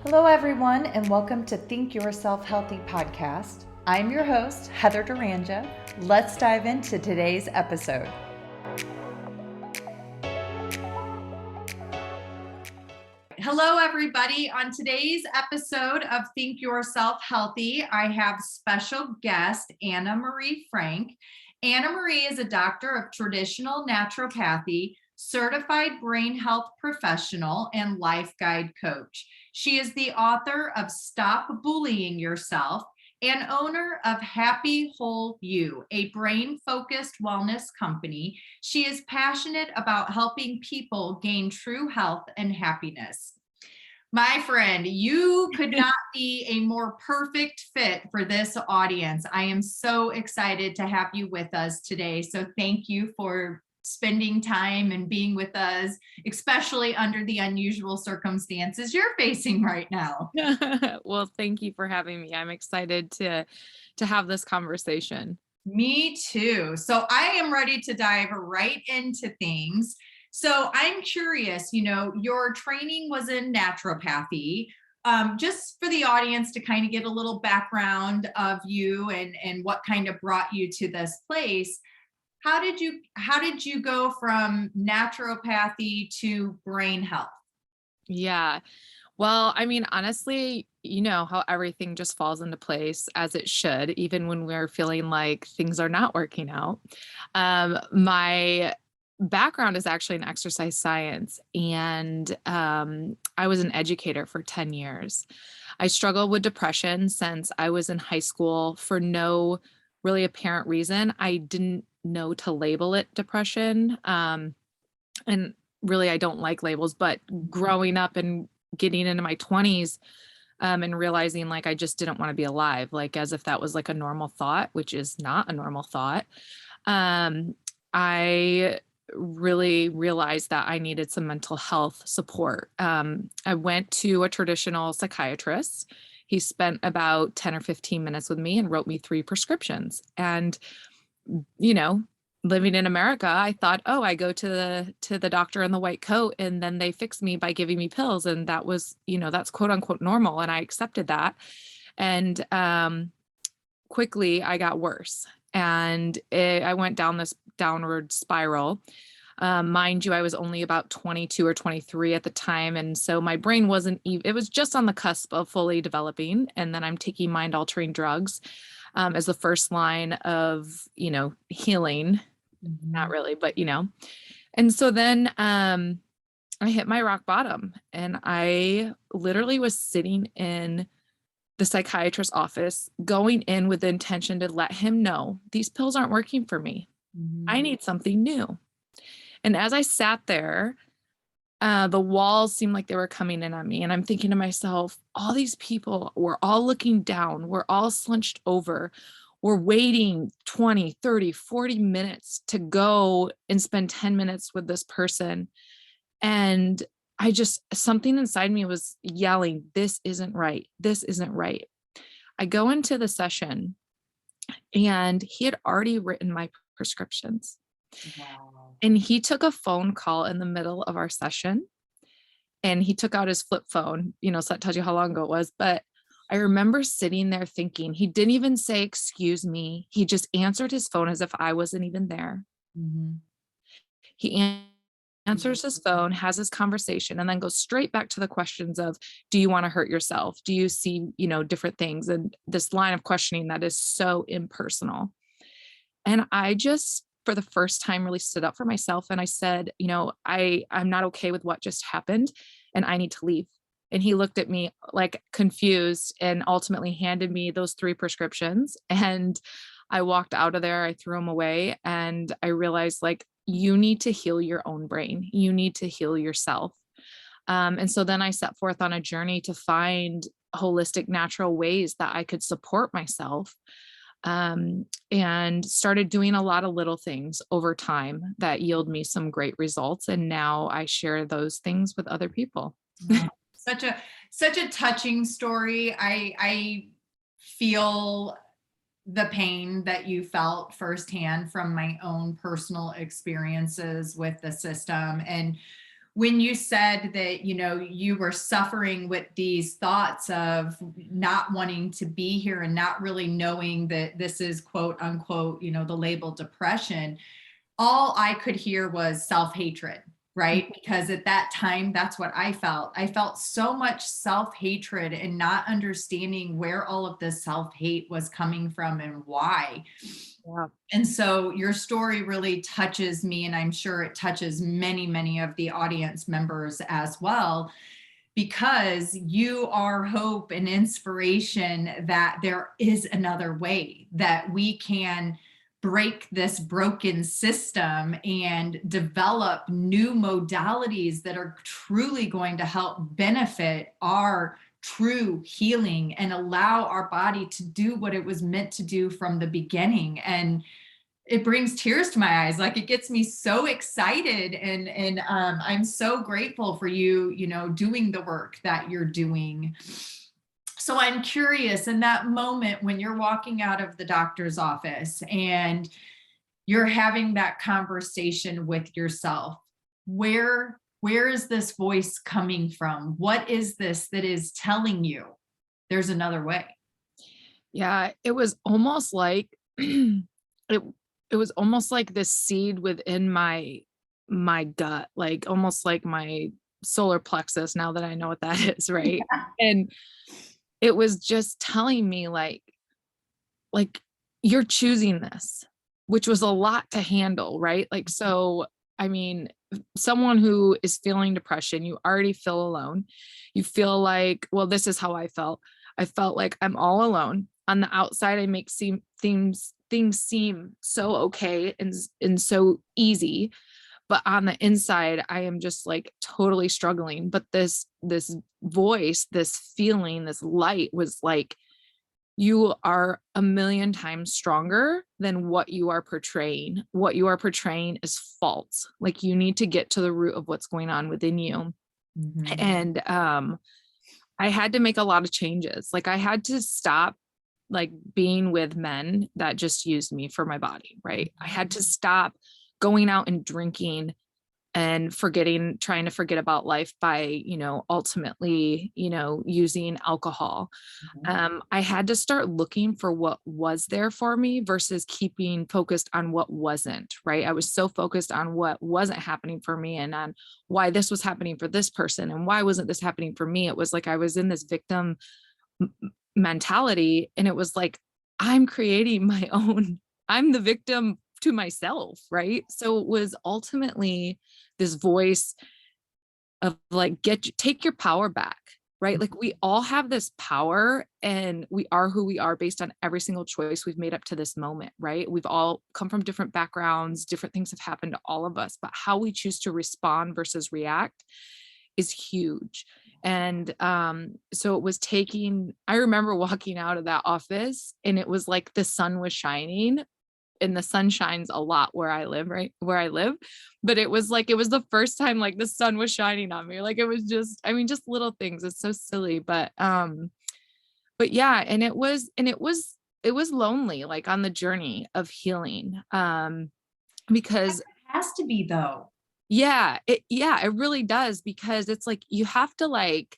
Hello, everyone, and welcome to Think Yourself Healthy podcast. I'm your host, Heather Duranja. Let's dive into today's episode. Hello, everybody. On today's episode of Think Yourself Healthy, I have special guest Anna Marie Frank. Anna Marie is a doctor of traditional naturopathy, certified brain health professional, and life guide coach. She is the author of Stop Bullying Yourself and owner of Happy Whole You, a brain-focused wellness company. She is passionate about helping people gain true health and happiness. My friend, you could not be a more perfect fit for this audience. I am so excited to have you with us today. So thank you for spending time and being with us, especially under the unusual circumstances you're facing right now. Well, thank you for having me. I'm excited to have this conversation. Me too. So I am ready to dive right into things. So I'm curious, your training was in naturopathy. Just for the audience to kind of get a little background of you and what kind of brought you to this place. How did you go from naturopathy to brain health? Yeah. Well, I mean, honestly, you know how everything just falls into place as it should, even when we're feeling like things are not working out. My background is actually in exercise science, and I was an educator for 10 years. I struggled with depression since I was in high school for no really apparent reason. I didn't know to label it depression. And really, I don't like labels, but growing up and getting into my 20s, and realizing like I just didn't want to be alive, like as if that was like a normal thought, which is not a normal thought. I really realized that I needed some mental health support. I went to a traditional psychiatrist. He spent about 10 or 15 minutes with me and wrote me 3 prescriptions. And, you know, living in America, I thought, oh, I go to the doctor in the white coat and then they fix me by giving me pills. And that was, that's quote unquote normal. And I accepted that. And quickly I got worse. And I went down this downward spiral. Mind you, I was only about 22 or 23 at the time. And so my brain wasn't, it was just on the cusp of fully developing. And then I'm taking mind altering drugs as the first line of, healing. Not really, but And so then I hit my rock bottom, and I literally was sitting in the psychiatrist's office, going in with the intention to let him know these pills aren't working for me. I need something new. And as I sat there, the walls seemed like they were coming in on me. And I'm thinking to myself, all these people, we're all looking down, we're all slunched over. We're waiting 20, 30, 40 minutes to go and spend 10 minutes with this person. And something inside me was yelling, this isn't right. This isn't right. I go into the session and he had already written my prescriptions. Wow. And he took a phone call in the middle of our session, and he took out his flip phone, so that tells you how long ago it was. But I remember sitting there thinking, he didn't even say, excuse me. He just answered his phone as if I wasn't even there. Mm-hmm. He answers his phone, has his conversation, and then goes straight back to the questions of, do you want to hurt yourself? Do you see, different things? And this line of questioning that is so impersonal. And I just, for the first time, really stood up for myself. And I said, I'm not okay with what just happened, and I need to leave. And he looked at me like confused and ultimately handed me those 3 prescriptions. And I walked out of there, I threw them away, and I realized, like, you need to heal your own brain. You need to heal yourself. And so then I set forth on a journey to find holistic, natural ways that I could support myself, and started doing a lot of little things over time that yield me some great results. And now I share those things with other people. Wow. Such a touching story. I feel the pain that you felt firsthand from my own personal experiences with the system. And when you said that, you were suffering with these thoughts of not wanting to be here and not really knowing that this is quote unquote, the label depression, all I could hear was self-hatred, right? Because at that time, that's what I felt. I felt so much self-hatred and not understanding where all of this self-hate was coming from and why. Yeah. And so your story really touches me, and I'm sure it touches many, many of the audience members as well, because you are hope and inspiration that there is another way, that we can break this broken system and develop new modalities that are truly going to help benefit our true healing and allow our body to do what it was meant to do from the beginning. And it brings tears to my eyes. Like, it gets me so excited, and I'm so grateful for you, doing the work that you're doing. So I'm curious, in that moment when you're walking out of the doctor's office and you're having that conversation with yourself, where is this voice coming from? What is this that is telling you there's another way? Yeah, it was almost like it was almost like this seed within my gut, like almost like my solar plexus, now that I know what that is, right? And it was just telling me like you're choosing this, which was a lot to handle, right? Like, so I mean, someone who is feeling depression, you already feel alone. You feel like, well, this is how I felt. I felt like I'm all alone. On the outside, I make things seem so okay and so easy, but on the inside, I am just like totally struggling. But this voice, this feeling, this light was like, you are a million times stronger than what you are portraying. What you are portraying is false. Like, you need to get to the root of what's going on within you. Mhm. And I had to make a lot of changes. Like, I had to stop like being with men that just used me for my body, right? I had to stop going out and drinking and trying to forget about life by, ultimately, using alcohol. Mhm. I had to start looking for what was there for me versus keeping focused on what wasn't, right? I was so focused on what wasn't happening for me and on why this was happening for this person and why wasn't this happening for me. It was like I was in this victim mentality, and it was like, I'm creating my own, I'm the victim to myself, right? So it was ultimately this voice of like, take your power back, right? Like, we all have this power, and we are who we are based on every single choice we've made up to this moment, right? We've all come from different backgrounds, different things have happened to all of us, but how we choose to respond versus react is huge. And so it was I remember walking out of that office, and it was like the sun was shining, and the sun shines a lot where I live, right? Where I live. But it was like, it was the first time like the sun was shining on me. Like, it was just, I mean, just little things. It's so silly, but yeah, and it was lonely, like on the journey of healing. Because It has to be, though. yeah, it really does, because it's like you have to like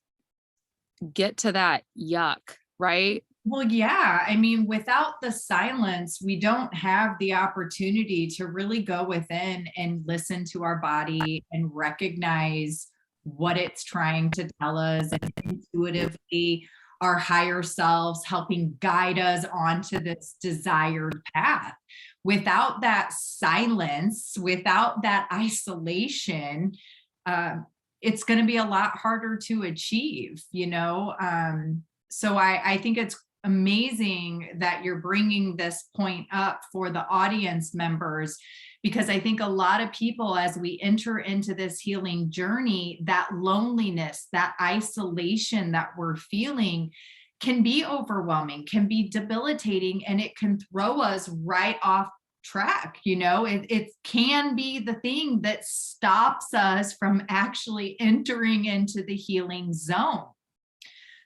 get to that yuck, right? Well, yeah. I mean, without the silence, we don't have the opportunity to really go within and listen to our body and recognize what it's trying to tell us, and intuitively our higher selves helping guide us onto this desired path. Without that silence, without that isolation, it's going to be a lot harder to achieve. So I think it's amazing that you're bringing this point up for the audience members, because I think a lot of people, as we enter into this healing journey, that loneliness, that isolation that we're feeling can be overwhelming, can be debilitating, and it can throw us right off track. It can be the thing that stops us from actually entering into the healing zone.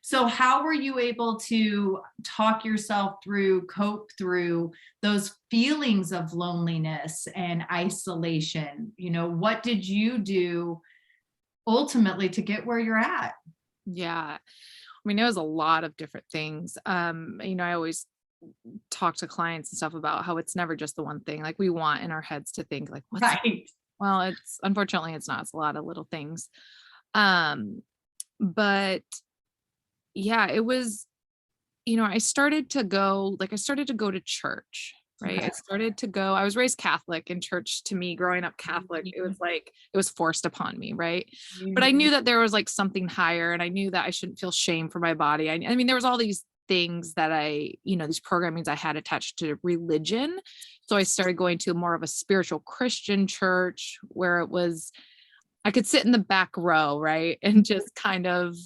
So how were you able to talk yourself through, cope through those feelings of loneliness and isolation? What did you do ultimately to get where you're at. Yeah. I mean, it was a lot of different things. I always talk to clients and stuff about how it's never just the one thing. Like we want in our heads to think like, Right. well, it's unfortunately it's not. It's a lot of little things. Um, but yeah, it was, I started to go to church, right? Okay. I was raised Catholic, and church to me growing up Catholic, it was like it was forced upon me, right? But I knew that there was like something higher, and I knew that I shouldn't feel shame for my body. I mean, there was all these things that these programmings I had attached to religion. So I started going to more of a spiritual Christian church where I could sit in the back row, right? And just kind of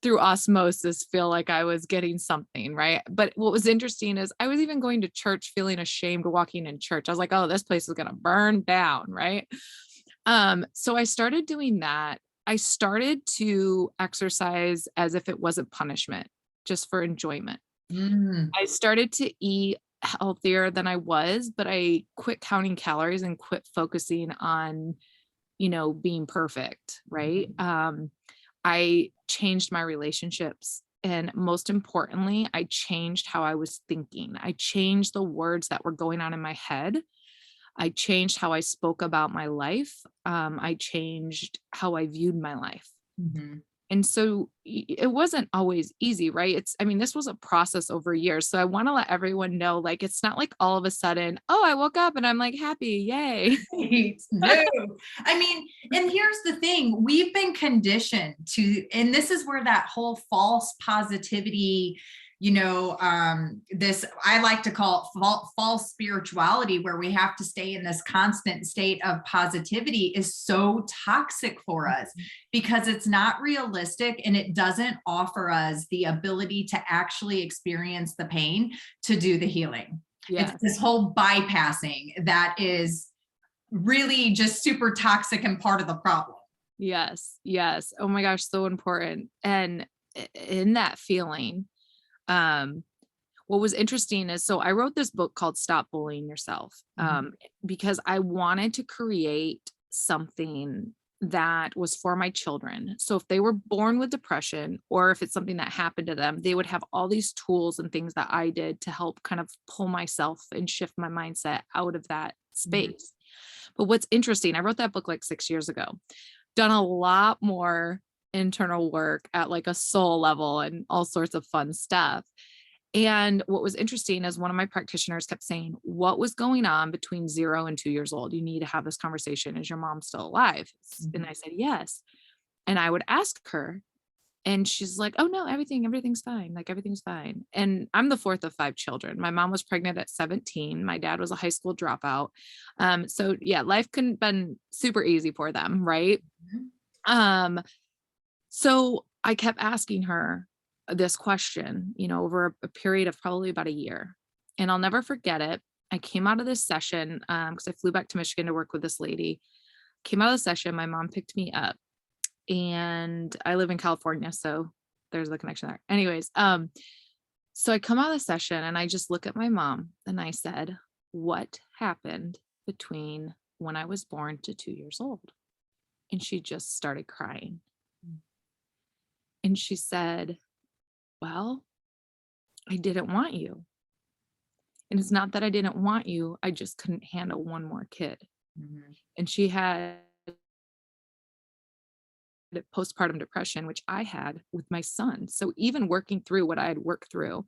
through osmosis feel like I was getting something, right? But what was interesting is I was even going to church feeling ashamed walking in church. I was like, oh, this place is going to burn down, right? So I started doing that. I started to exercise as if it wasn't punishment, just for enjoyment. Mm, I started to eat healthier than I was, but I quit counting calories and quit focusing on being perfect, right? I changed my relationships. And most importantly, I changed how I was thinking. I changed the words that were going on in my head. I changed how I spoke about my life. I changed how I viewed my life. mhm. And so it wasn't always easy, right? This was a process over years. So I want to let everyone know, like, it's not like all of a sudden, oh, I woke up and I'm like happy, yay. Right. No, I mean, and here's the thing, we've been conditioned to, and this is where that whole false positivity, this, I like to call it false spirituality, where we have to stay in this constant state of positivity, is so toxic for us because it's not realistic and it doesn't offer us the ability to actually experience the pain to do the healing. It's Yeah. this whole bypassing that is really just super toxic and part of the problem. Yes. Yes. Oh my gosh, so important. And in that feeling, um, what was interesting is so I wrote this book called Stop Bullying Yourself, because I wanted to create something that was for my children. So if they were born with depression, or if it's something that happened to them, they would have all these tools and things that I did to help kind of pull myself and shift my mindset out of that Mhm. space. But what's interesting, I wrote that book like 6 years ago, done a lot more internal work at like a soul level and all sorts of fun stuff. And what was interesting is one of my practitioners kept saying, what was going on between 0 and 2 years old? You need to have this conversation. Is your mom still alive? And I said, yes. And I would ask her, and she's like, oh no, everything's fine. Like everything's fine. And I'm the fourth of 5 children. My mom was pregnant at 17. My dad was a high school dropout. So yeah, life couldn't been super easy for them. Right. Mhm. Um, so I kept asking her this question, over a period of probably about a year. And I'll never forget it. I came out of this session because I flew back to Michigan to work with this lady. Came out of the session, my mom picked me up, and I live in California, so there's the connection there. Anyways, so I come out of the session and I just look at my mom and I said, what happened between when I was born to 2 years old? And she just started crying. And she said, well, I didn't want you. And it's not that I didn't want you, I just couldn't handle one more kid. Mhm. And she had postpartum depression, which I had with my son. So even working through what I had worked through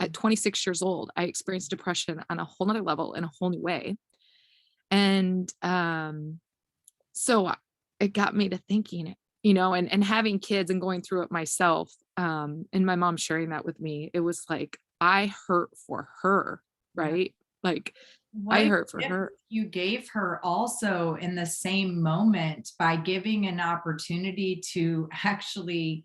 at Mhm. 26 years old, I experienced depression on a whole nother level in a whole new way. And so it got me to thinking, and having kids and going through it myself, and my mom sharing that with me, it was like, I hurt for her, Yeah. right? Like What I a hurt for gift her. you gave her also in the same moment by giving an opportunity to actually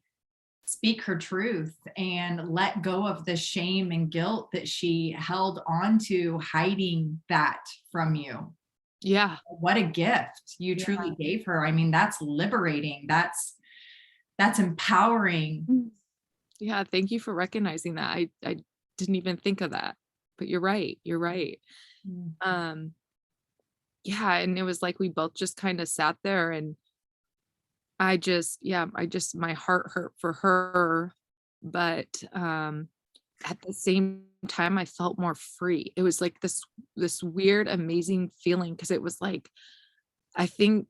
speak her truth and let go of the shame and guilt that she held on to, hiding that from you. Yeah. What a gift you Yeah. truly gave her. I mean, that's liberating. That's empowering. Mm. Yeah. Thank you for recognizing that. I didn't even think of that, but you're right. You're right. Mm. Um, yeah. And it was like we both just kind of sat there and my heart hurt for her, but, at the same time, I felt more free. It was like this weird, amazing feeling because it was like, I think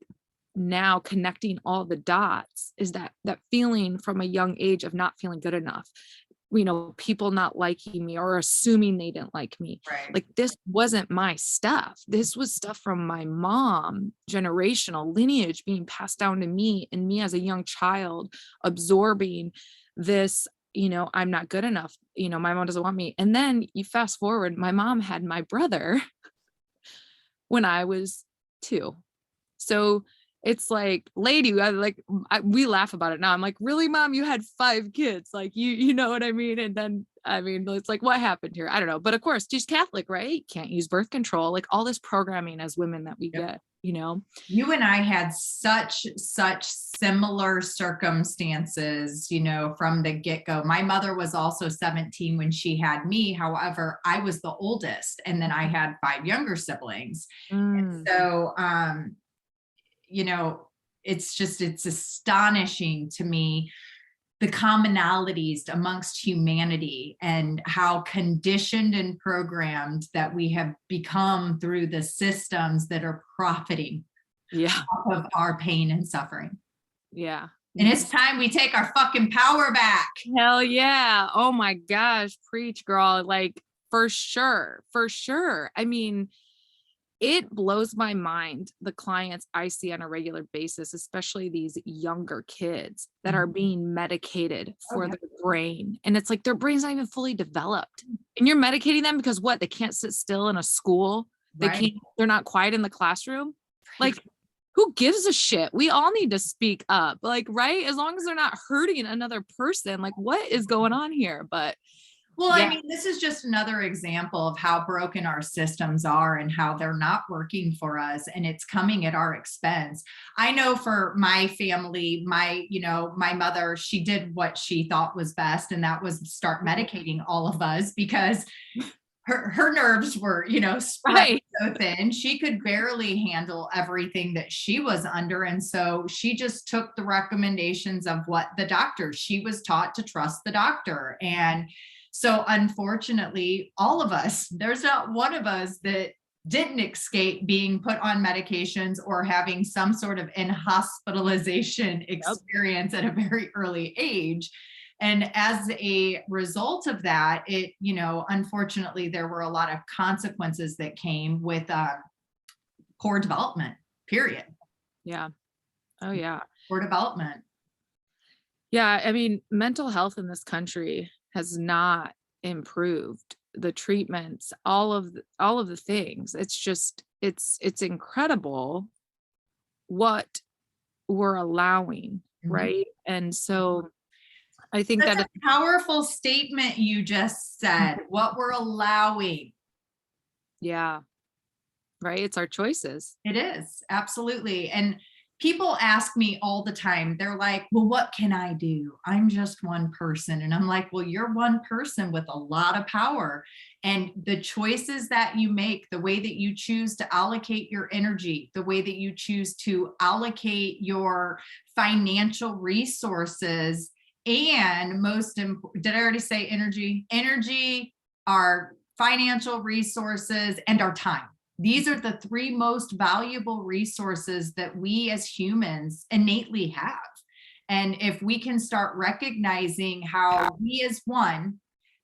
now connecting all the dots is that feeling from a young age of not feeling good enough, people not liking me or assuming they didn't like me. Right. Like, this wasn't my stuff. This was stuff from my mom, generational lineage being passed down to me, and me as a young child absorbing this, I'm not good enough. My mom doesn't want me. And then you fast forward, my mom had my brother when I was 2. So it's like, lady, we laugh about it now. I'm like, really, mom, you had 5 kids. Like, you know what I mean? And then, I mean, it's like, what happened here? I don't know. But of course, she's Catholic, right? Can't use birth control, like all this programming as women that we Yep. get. You and I had such similar circumstances, from the get-go. My mother was also 17 when she had me. However, I was the oldest, and then I had 5 younger siblings. Mm, So, it's astonishing to me the commonalities amongst humanity and how conditioned and programmed that we have become through the systems that are profiting yeah. off of our pain and suffering. Yeah. And it's time we take our fucking power back. Hell yeah. Oh my gosh. Preach, girl. Like, for sure. For sure. I mean, it blows my mind, the clients I see on a regular basis, especially these younger kids that are being medicated Oh, for yeah. their brain. And it's like their brain's not even fully developed. And you're medicating them because what? They can't sit still in a school. Right. They're not quiet in the classroom. Like, who gives a shit? We all need to speak up. Like, right? As long as they're not hurting another person, like, what is going on here? But Well, I yeah, mean, this is just another example of how broken our systems are and how they're not working for us, and it's coming at our expense. I know for my family, my mother, she did what she thought was best, and that was start medicating all of us because her nerves were, spread right. so thin. She could barely handle everything that she was under. And so she just took the recommendations of what the doctor, she was taught to trust the doctor. And so unfortunately, all of us, there's not one of us that didn't escape being put on medications or having some sort of in hospitalization Yep. experience at a very early age. And as a result of that, unfortunately, there were a lot of consequences that came with poor development, period. Yeah. Oh, yeah. Poor development. Yeah, I mean, mental health in this country has not improved. The treatments, all of the things. It's just it's incredible what we're allowing, Mhm. right? And so I think That's that a powerful statement you just said, what we're allowing. yeah, right? It's our choices. It is, absolutely. And people ask me all the time, they're like, well, what can I do? I'm just one person. And I'm like, well, you're one person with a lot of power. And the choices that you make, the way that you choose to allocate your energy, the way that you choose to allocate your financial resources, and most important, did I already say energy? Energy, our financial resources, and our time. These are the 3 most valuable resources that we as humans innately have. And if we can start recognizing how we as one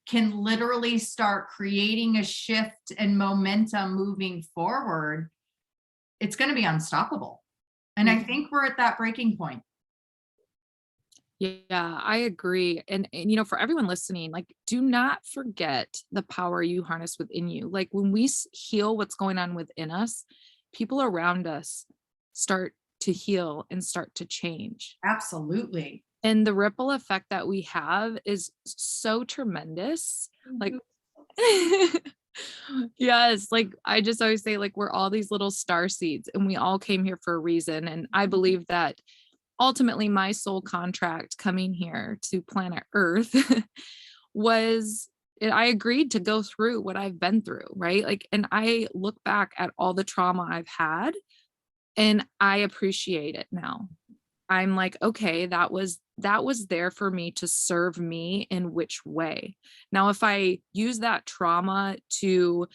can literally start creating a shift and momentum moving forward, it's going to be unstoppable. And I think we're at that breaking point. Yeah, I agree. And for everyone listening, like, do not forget the power you harness within you. Like, when we heal what's going on within us, people around us start to heal and start to change. Absolutely. And the ripple effect that we have is so tremendous. Like, yes, like, I just always say, like, we're all these little star seeds and we all came here for a reason. And I believe that ultimately my soul contract coming here to planet Earth I agreed to go through what I've been through, right? Like, and I look back at all the trauma I've had and I appreciate it now. I'm like, okay, that was there for me to serve me in which way. Now, if I use that trauma to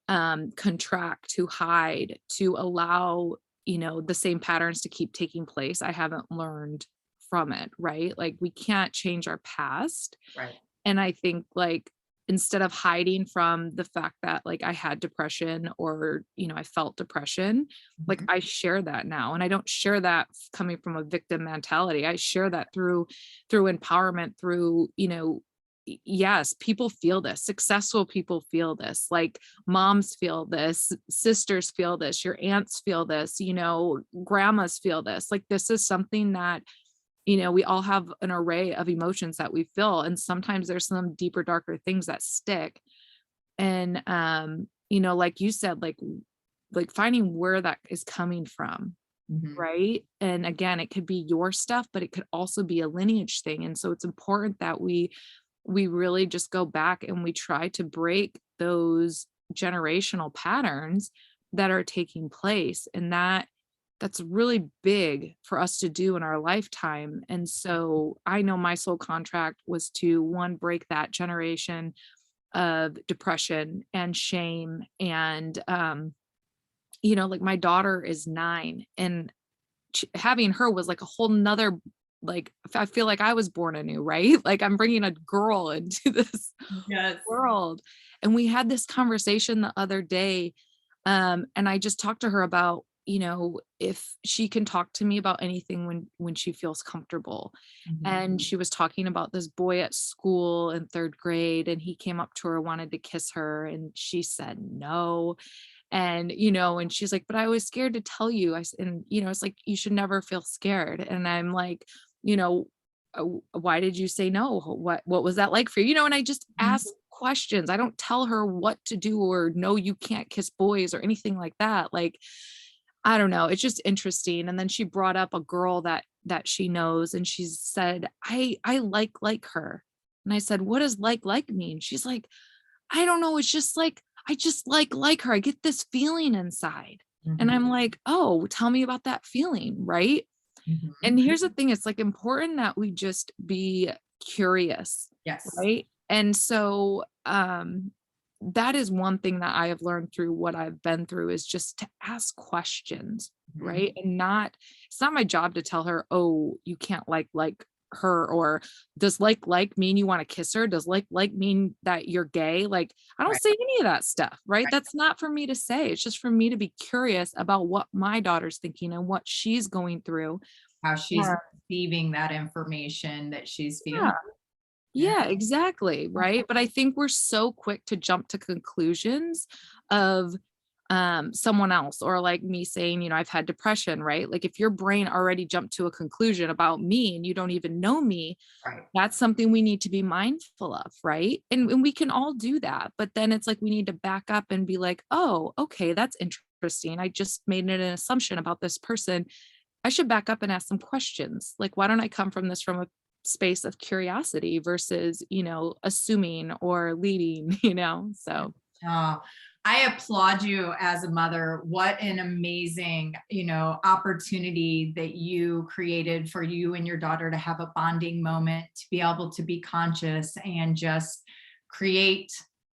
contract, to hide, to allow, the same patterns to keep taking place, I haven't learned from it, right? Like we can't change our past. Right. And I think like instead of hiding from the fact that like I had depression or, I felt depression, like Mhm. I share that now. And I don't share that coming from a victim mentality. I share that through empowerment, through, yes, people feel this. Successful people feel this. Like moms feel this, sisters feel this, your aunts feel this, grandmas feel this. Like this is something that we all have an array of emotions that we feel, and sometimes there's some deeper, darker things that stick. And like you said, like finding where that is coming from, Mhm. right? And again, it could be your stuff, but it could also be a lineage thing. And so it's important that we really just go back and we try to break those generational patterns that are taking place. And that's really big for us to do in our lifetime. And so I know my soul contract was to one, break that generation of depression and shame. And, like my daughter is 9, and having her was like a whole nother, like, I feel like I was born anew, right? Like I'm bringing a girl into this Yes. world. And we had this conversation the other day. And I just talked to her about, if she can talk to me about anything when she feels comfortable. Mhm. And she was talking about this boy at school in 3rd grade, and he came up to her, wanted to kiss her, and she said no. And, and she's like, but I was scared to tell you. And, it's like, you should never feel scared. And I'm like, you know, why did you say no? What was that like for you? And I just ask questions. I don't tell her what to do or no, you can't kiss boys or anything like that. Like, I don't know. It's just interesting. And then she brought up a girl that she knows, and she said, I like her. And I said, what does like mean? She's like, I don't know. It's just like, I just like her. I get this feeling inside. And Mhm. I'm like, oh, tell me about that feeling. Right. Mhm. And here's the thing, it's like important that we just be curious, Yes. right? And so that is one thing that I have learned through what I've been through, is just to ask questions, Mhm. right? And not, it's not my job to tell her, oh, you can't like her, or does like mean you want to kiss her? Does like mean that you're gay? Like I don't Right. say any of that stuff, right? Right. That's not for me to say. It's just for me to be curious about what my daughter's thinking and what she's going through. How she's Yeah. receiving that information that she's feeling. Yeah. Yeah. Yeah, exactly, right? But I think we're so quick to jump to conclusions of someone else, or like me saying, I've had depression, right? Like if your brain already jumped to a conclusion about me and you don't even know me, Right. that's something we need to be mindful of, right? And we can all do that. But then it's like we need to back up and be like, oh, okay, that's interesting. I just made an assumption about this person. I should back up and ask some questions. Like, why don't I come from this from a space of curiosity versus, assuming or leading, So Oh, I applaud you as a mother. What an amazing, opportunity that you created for you and your daughter to have a bonding moment, to be able to be conscious and just create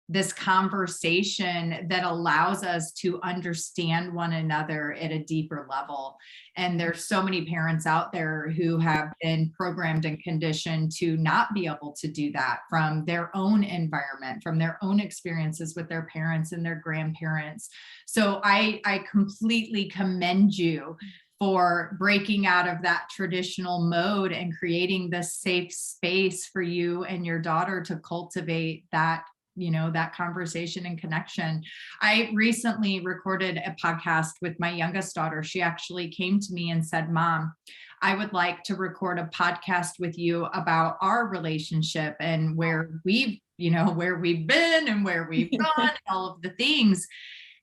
this conversation that allows us to understand one another at a deeper level. And there's so many parents out there who have been programmed and conditioned to not be able to do that from their own environment, from their own experiences with their parents and their grandparents. So I completely commend you for breaking out of that traditional mode and creating this safe space for you and your daughter to cultivate that, that conversation and connection. I recently recorded a podcast with my youngest daughter. She actually came to me and said, Mom, I would like to record a podcast with you about our relationship and where we've been and where we've gone, and all of the things.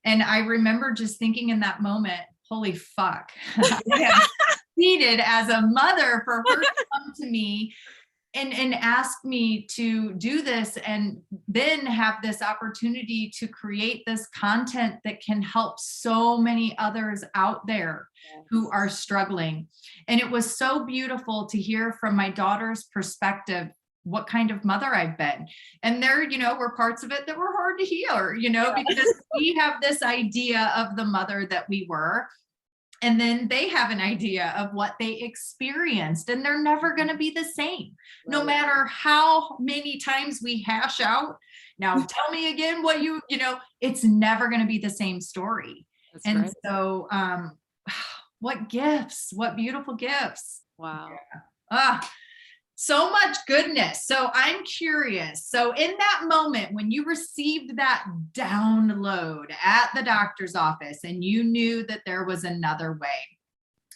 And I remember just thinking in that moment, holy fuck, I have succeeded as a mother for her to come to me and ask me to do this, and then have this opportunity to create this content that can help so many others out there who are struggling. And it was so beautiful to hear from my daughter's perspective what kind of mother I've been. And there, were parts of it that were hard to hear, because we have this idea of the mother that we were. And then they have an idea of what they experienced, and they're never going to be the same, no matter how many times we hash out. Now, tell me again what it's never going to be the same story. That's and right. so, what gifts, what beautiful gifts. Wow. Yeah. So much goodness. So I'm curious. So in that moment when you received that download at the doctor's office and you knew that there was another way,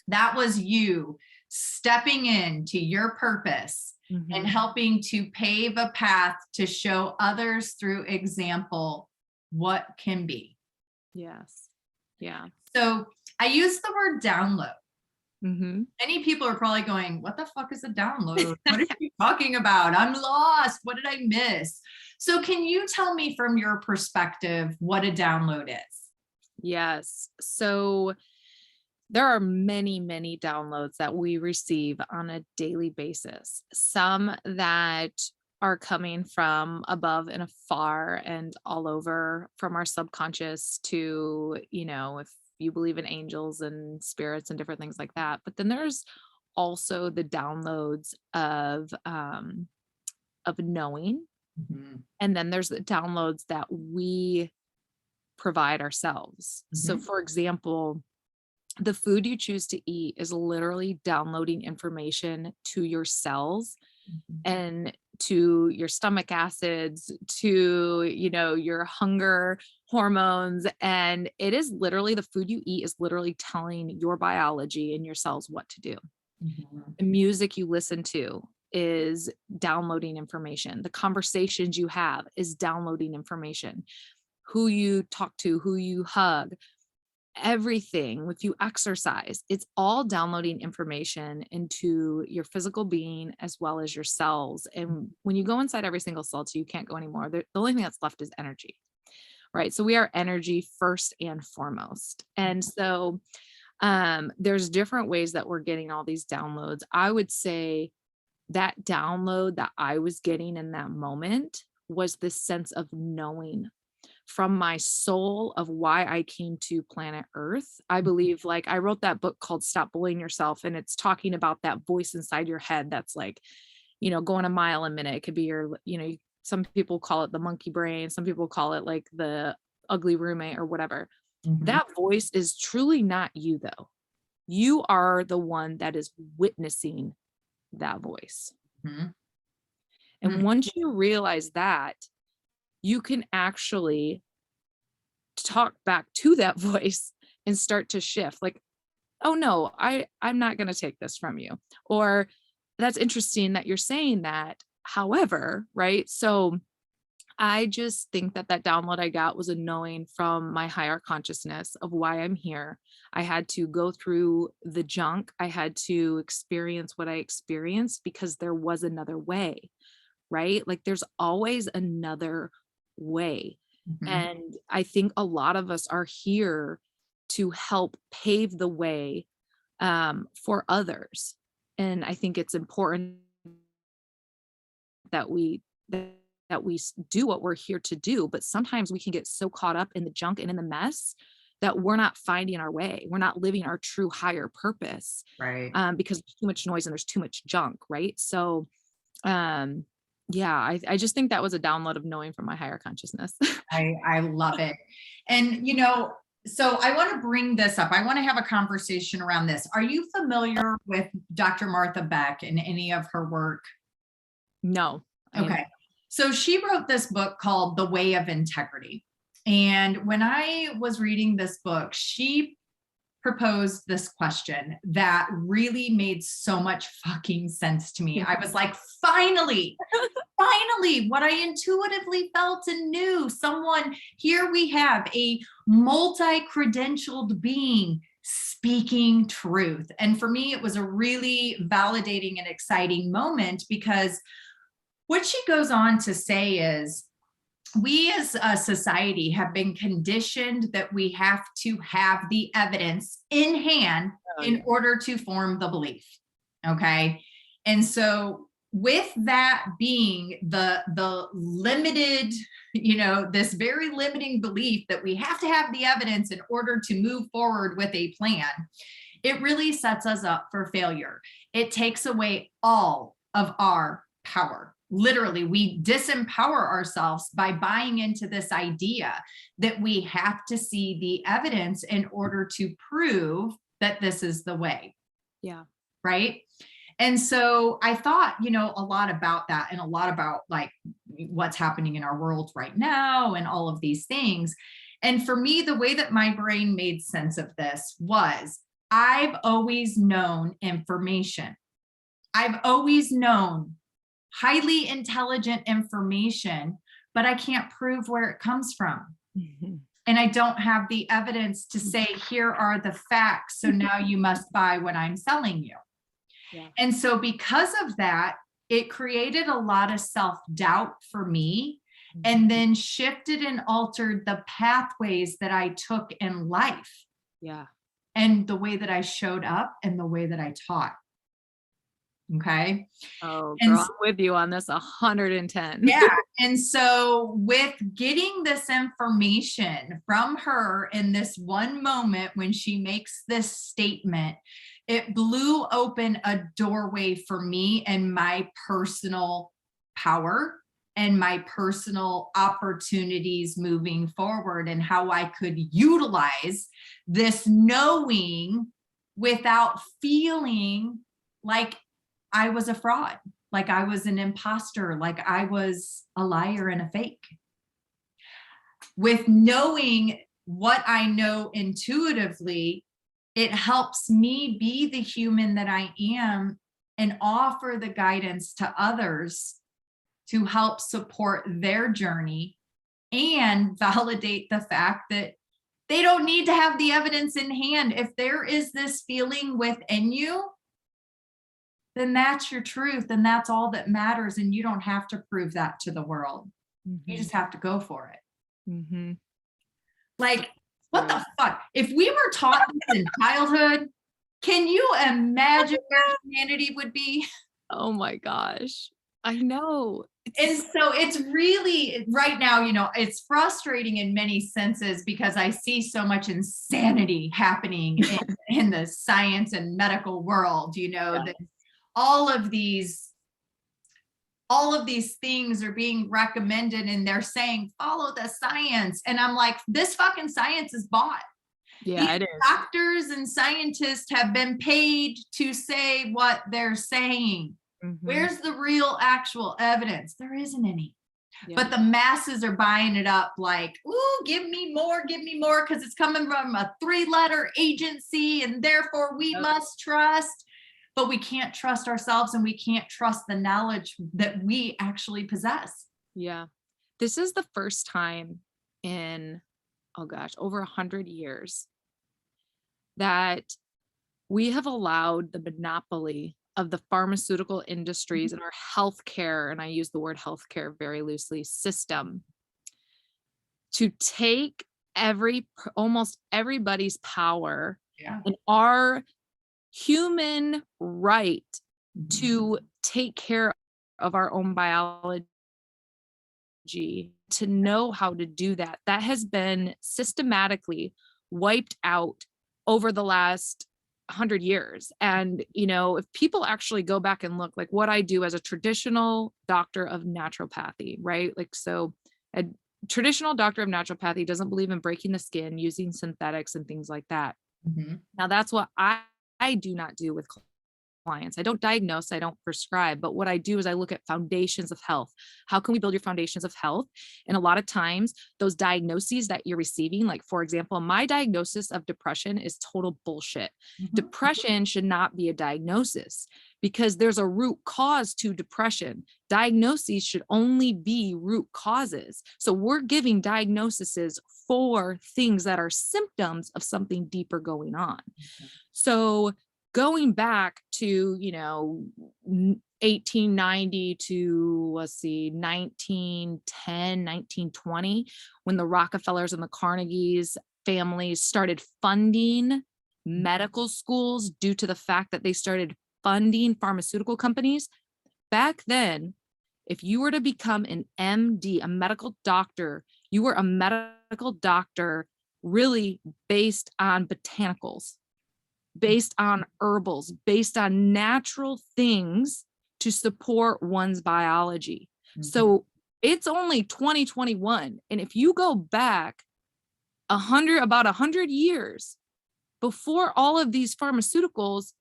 that was you stepping into your purpose and helping to pave a path to show others through example what can be. Yes. Yeah. So I use the word download. Many people are probably going, what the fuck is a download? What are you talking about? I'm lost. What did I miss? So can you tell me from your perspective what a download is? Yes. So there are many, many downloads that we receive on a daily basis. Some that are coming from above and afar and all over, from our subconscious to, if you believe in angels and spirits and different things like that. But then there's also the downloads of knowing. And then there's the downloads that we provide ourselves. So for example, the food you choose to eat is literally downloading information to your cells and to your stomach acids, to, your hunger hormones. And it is literally, the food you eat is literally telling your biology and your cells what to do. The music you listen to is downloading information. The conversations you have is downloading information. Who you talk to, who you hug, everything. If you exercise, it's all downloading information into your physical being as well as your cells. And when you go inside every single cell too, you can't go anymore. The only thing that's left is energy, right? So we are energy first and foremost. And so there's different ways that we're getting all these downloads. I would say that download that I was getting in that moment was this sense of knowing from my soul of why I came to planet Earth. I believe, like, I wrote that book called Stop Bullying Yourself, and it's talking about that voice inside your head that's like, going a mile a minute. It could be your, some people call it the monkey brain. Some people call it like the ugly roommate or whatever. That voice is truly not you though. You are the one that is witnessing that voice. And once you realize that, you can actually talk back to that voice and start to shift, like, oh no, I'm not going to take this from you. Or that's interesting that you're saying that. However, right? So I just think that download I got was a knowing from my higher consciousness of why I'm here. I had to go through the junk. I had to experience what I experienced because there was another way, right? Like there's always another way. And I think a lot of us are here to help pave the way for others. And I think it's important that we do what we're here to do. But sometimes we can get so caught up in the junk and in the mess that we're not finding our way. We're not living our true higher purpose, right? Because there's too much noise and there's too much junk, right? So yeah, I just think that was a download of knowing from my higher consciousness. I love it. And, so I want to bring this up. I want to have a conversation around this. Are you familiar with Dr. Martha Beck and any of her work? No. Okay. So she wrote this book called The Way of Integrity. And when I was reading this book, she proposed this question that really made so much fucking sense to me. I was like, finally, what I intuitively felt and knew. Here we have a multi-credentialed being speaking truth. And for me, it was a really validating and exciting moment, because what she goes on to say is, we as a society have been conditioned that we have to have the evidence in hand Oh, in yeah. order to form the belief. Okay. And so with that being the limited, this very limiting belief that we have to have the evidence in order to move forward with a plan, it really sets us up for failure. It takes away all of our power. Literally, we disempower ourselves by buying into this idea that we have to see the evidence in order to prove that this is the way. Yeah. Right. And so I thought, a lot about that, and a lot about like what's happening in our world right now and all of these things. And for me, the way that my brain made sense of this was, I've always known information. I've always known highly intelligent information, but I can't prove where it comes from. Mhm. And I don't have the evidence to say, here are the facts, so now you must buy what I'm selling you. Yeah. And so because of that, it created a lot of self-doubt for me, and then shifted and altered the pathways that I took in life, Yeah. and the way that I showed up, and the way that I taught. Okay. Oh, And girl, I'm with you on this 110. yeah. And so with getting this information from her in this one moment when she makes this statement, it blew open a doorway for me and my personal power and my personal opportunities moving forward, and how I could utilize this knowing without feeling like I was a fraud, like I was an imposter, like I was a liar and a fake. With knowing what I know intuitively, it helps me be the human that I am and offer the guidance to others to help support their journey, and validate the fact that they don't need to have the evidence in hand. If there is this feeling within you, then that's your truth, and that's all that matters. And you don't have to prove that to the world. You just have to go for it. Mm-hmm. Like, what the fuck? If we were taught this in childhood, can you imagine where humanity would be? Oh my gosh. I know. And so it's really right now, it's frustrating in many senses, because I see so much insanity happening in the science and medical world, Yeah. that all of these things are being recommended, and they're saying follow the science, and I'm like, this fucking science is bought. Yeah, These it is. doctors and scientists have been paid to say what they're saying. Mhm. Where's the real actual evidence? There isn't any. Yeah. But the masses are buying it up like, ooh, give me more, because it's coming from a 3-letter agency, and therefore we Yep. must trust. But we can't trust ourselves, and we can't trust the knowledge that we actually possess. Yeah. This is the first time in, oh gosh, over 100 years that we have allowed the monopoly of the pharmaceutical industries and our healthcare, and I use the word healthcare very loosely, system, to take almost everybody's power Yeah. and our human right to take care of our own biology, to know how to do that. That has been systematically wiped out over the last 100 years. And, if people actually go back and look, like what I do as a traditional doctor of naturopathy, right? Like, so a traditional doctor of naturopathy doesn't believe in breaking the skin, using synthetics and things like that. Mhm. Now, that's what I do not do with clients. I don't diagnose, I don't prescribe, but what I do is I look at foundations of health. How can we build your foundations of health? And a lot of times those diagnoses that you're receiving, like for example, my diagnosis of depression is total bullshit. Mhm. Depression should not be a diagnosis because there's a root cause to depression. Diagnoses should only be root causes. So we're giving diagnoses for things that are symptoms of something deeper going on. So going back to, 1890 to, let's see, 1910, 1920, when the Rockefellers and the Carnegies families started funding medical schools due to the fact that they started funding pharmaceutical companies. Back then, if you were to become an MD, a medical doctor, you were a medical doctor really based on botanicals, based on herbals, based on natural things to support one's biology. So it's only 2021. And if you go back about 100 years before all of these pharmaceuticals,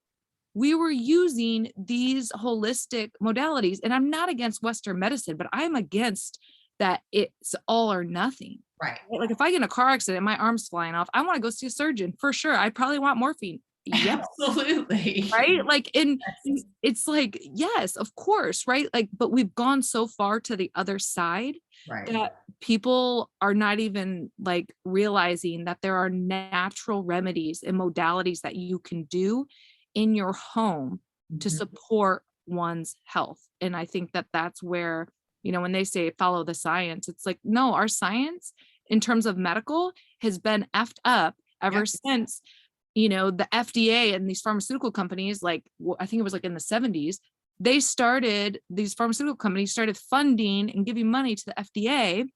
we were using these holistic modalities. And I'm not against Western medicine, but I'm against that it's all or nothing. Right. Like if I get in a car accident, my arm's flying off, I want to go see a surgeon for sure. I probably want morphine. Yeah. Absolutely. Right. Like, and it's like, yes, of course. Right. Like, but we've gone so far to the other side Right. that people are not even like realizing that there are natural remedies and modalities that you can do in your home to support one's health. And I think that that's where, when they say follow the science, it's like, no, our science in terms of medical has been effed up ever since, the FDA and these pharmaceutical companies, like I think it was like in the 70s, these pharmaceutical companies started funding and giving money to the FDA.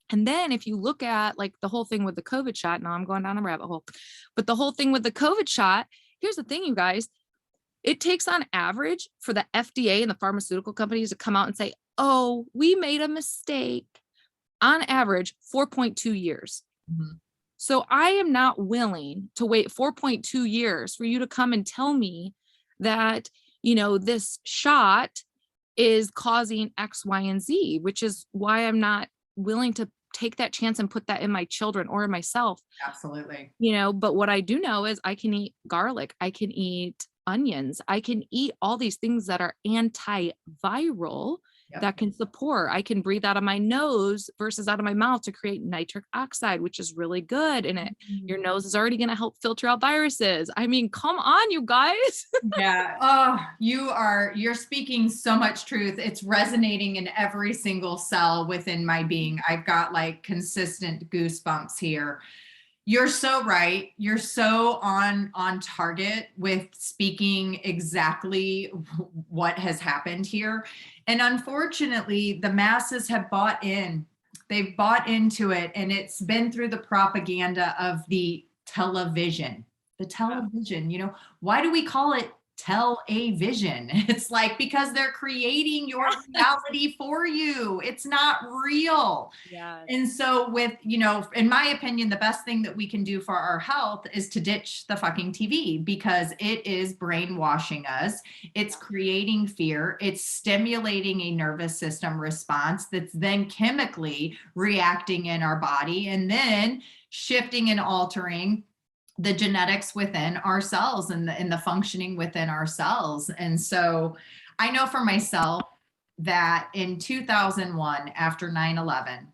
And then if you look at like the whole thing with the COVID shot, now I'm going down a rabbit hole, but the whole thing with the COVID shot, here's the thing, you guys, it takes on average for the FDA and the pharmaceutical companies to come out and say, oh, we made a mistake, on average 4.2 years. So I am not willing to wait 4.2 years for you to come and tell me that, this shot is causing X, Y, and Z, which is why I'm not willing to take that chance and put that in my children or in myself. Absolutely. But what I do know is I can eat garlic, I can eat onions, I can eat all these things that are antiviral that can support. I can breathe out of my nose versus out of my mouth to create nitric oxide, which is really good. And your nose is already going to help filter out viruses. I mean, come on, you guys. Yeah. Oh, you're speaking so much truth. It's resonating in every single cell within my being. I've got like consistent goosebumps here. You're so right. You're so on target with speaking exactly what has happened here. And unfortunately, the masses have bought in. They've bought into it, and it's been through the propaganda of the television. The television, why do we call it tell-a-vision? It's like because they're creating your reality for you. It's not real. Yeah. And so with, in my opinion, the best thing that we can do for our health is to ditch the fucking TV because it is brainwashing us. It's creating fear. It's stimulating a nervous system response that's then chemically reacting in our body and then shifting and altering the genetics within our cells and the functioning within our cells. And so I know for myself that in 2001, after 9/11,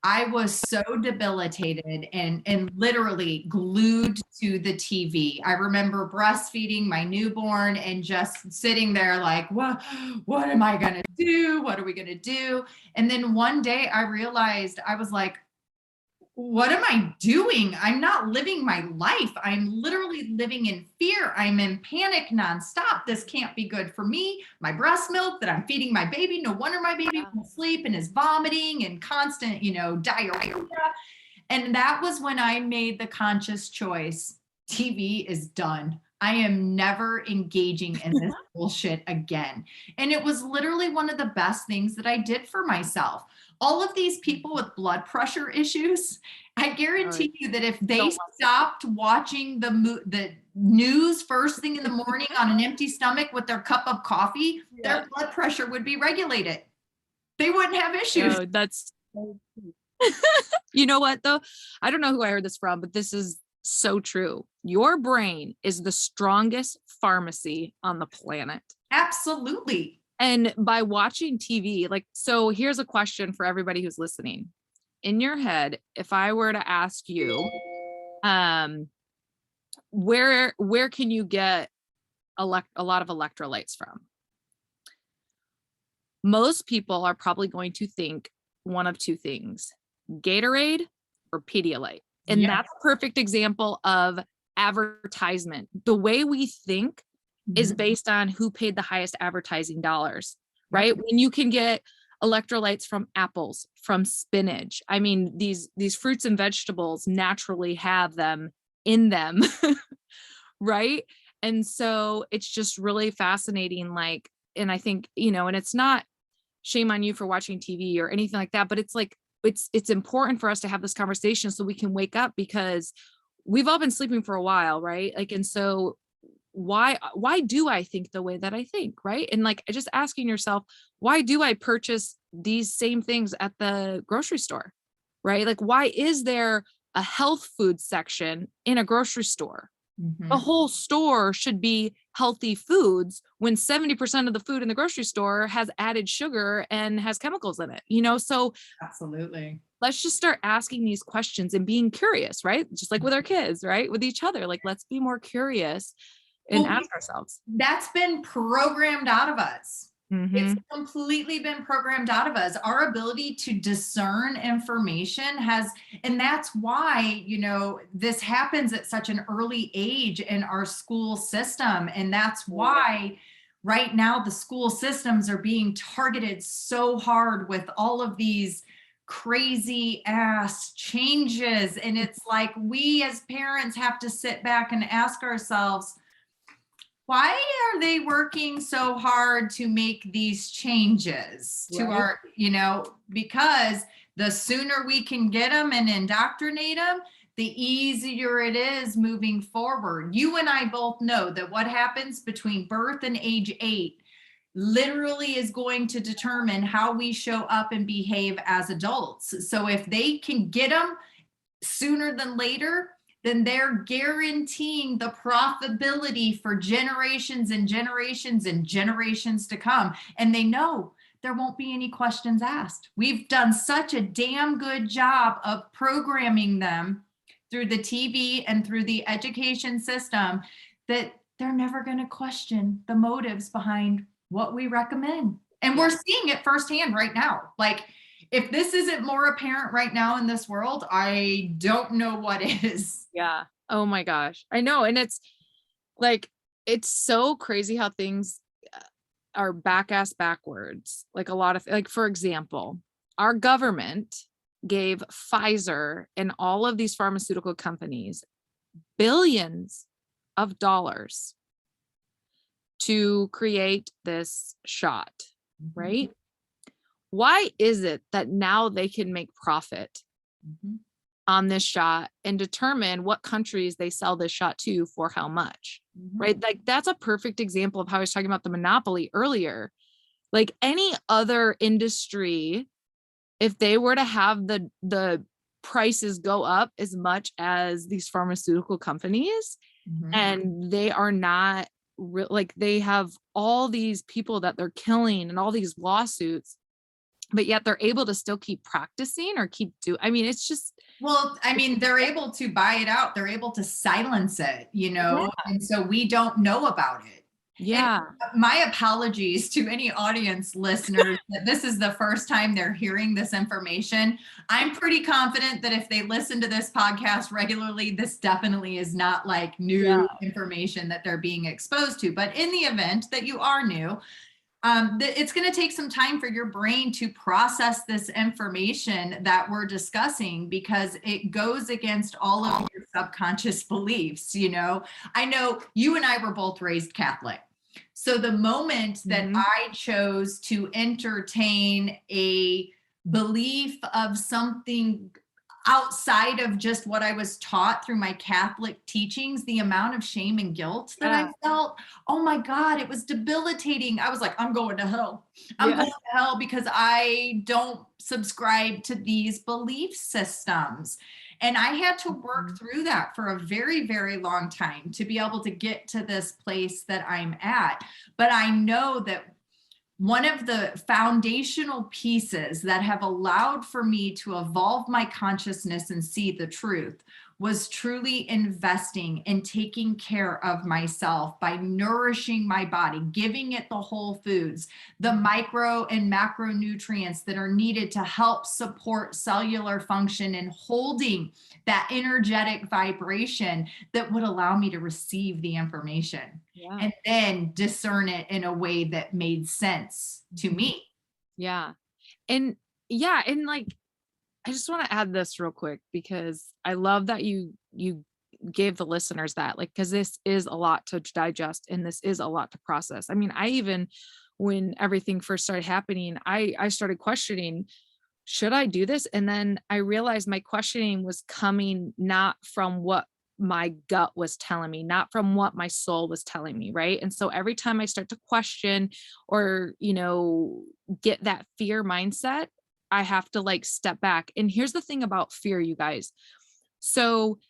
I was so debilitated and literally glued to the TV. I remember breastfeeding my newborn and just sitting there like, what am I going to do? What are we going to do? And then one day I realized, I was like, what am I doing? I'm not living my life. I'm literally living in fear. I'm in panic nonstop. This can't be good for me. My breast milk that I'm feeding my baby. No wonder my baby won't sleep and is vomiting and constant, diarrhea. And that was when I made the conscious choice. TV is done. I am never engaging in this bullshit again. And it was literally one of the best things that I did for myself. All of these people with blood pressure issues, I guarantee you that if they stopped watching the news first thing in the morning on an empty stomach with their cup of coffee, their blood pressure would be regulated. They wouldn't have issues. Oh, that's you know what though? I don't know who I heard this from, but this is so true. Your brain is the strongest pharmacy on the planet. Absolutely. And by watching TV, like, so here's a question for everybody who's listening. In your head, if I were to ask you, where can you get a lot of electrolytes from? Most people are probably going to think one of two things: Gatorade or Pedialyte. And that's a perfect example of advertisement. The way we think is based on who paid the highest advertising dollars, right? When you can get electrolytes from apples, from spinach. I mean, these fruits and vegetables naturally have them in them, right? And so it's just really fascinating. Like, and I think, you know, and it's not shame on you for watching TV or anything like that, but it's like, it's important for us to have this conversation so we can wake up, because we've all been sleeping for a while, right? Like, and so why do I think the way that I think, right? And like, just asking yourself, why do I purchase these same things at the grocery store, right? Like, why is there a health food section in a grocery store? The whole store should be healthy foods when 70% of the food in the grocery store has added sugar and has chemicals in it, you know? So absolutely. Let's just start asking these questions and being curious, right? Just like with our kids, right? With each other, like, let's be more curious and ask ourselves. That's been programmed out of us. It's completely been programmed out of us. Our ability to discern information has, and that's why, you know, this happens at such an early age in our school system. And that's why right now the school systems are being targeted so hard with all of these crazy ass changes. And it's like, we as parents have to sit back and ask ourselves, why are they working so hard to make these changes to our, you know, because the sooner we can get them and indoctrinate them, the easier it is moving forward. You and I both know that what happens between birth and age 8 literally is going to determine how we show up and behave as adults. So if they can get them sooner than later, then they're guaranteeing the profitability for generations and generations and generations to come. And they know there won't be any questions asked. We've done such a damn good job of programming them through the TV and through the education system that they're never going to question the motives behind what we recommend. And we're seeing it firsthand right now. Like, if this isn't more apparent right now in this world, I don't know what is. Yeah. Oh my gosh. I know. And it's like, it's so crazy how things are backwards. Like, a lot of, like, for example, our government gave Pfizer and all of these pharmaceutical companies billions of dollars to create this shot, right? Why is it that now they can make profit on this shot and determine what countries they sell this shot to for how much, right? Like, that's a perfect example of how I was talking about the monopoly earlier. Like, any other industry, if they were to have the prices go up as much as these pharmaceutical companies, and they are not like, they have all these people that they're killing and all these lawsuits, but yet they're able to still keep practicing or I mean, it's just, well, I mean, they're able to buy it out. They're able to silence it, you know, and so we don't know about it. yeah. And my apologies to any audience listeners that this is the first time they're hearing this information. I'm pretty confident that if they listen to this podcast regularly, this definitely is not like new information that they're being exposed to. But in the event that you are new, it's going to take some time for your brain to process this information that we're discussing, because it goes against all of your subconscious beliefs, I know you and I were both raised Catholic. So the moment that Mhm. I chose to entertain a belief of something outside of just what I was taught through my Catholic teachings, the amount of shame and guilt that I Yeah. felt, oh my God, it was debilitating. I was like, I'm going to hell. I'm Yeah. going to hell because I don't subscribe to these belief systems. And I had to work Mhm. through that for a very, very long time to be able to get to this place that I'm at. But I know that one of the foundational pieces that have allowed for me to evolve my consciousness and see the truth was truly investing in taking care of myself by nourishing my body, giving it the whole foods, the micro and macronutrients that are needed to help support cellular function and holding that energetic vibration that would allow me to receive the information Yeah. and then discern it in a way that made sense to Mhm. me. Yeah. And yeah, and like I just want to add this real quick because I love that you gave the listeners that, like, because this is a lot to digest and this is a lot to process. I mean, I even when everything first started happening, I started questioning, should I do this? And then I realized my questioning was coming not from what my gut was telling me, not from what my soul was telling me, right? And so every time I start to question or, get that fear mindset, I have to like step back. And here's the thing about fear, you guys. So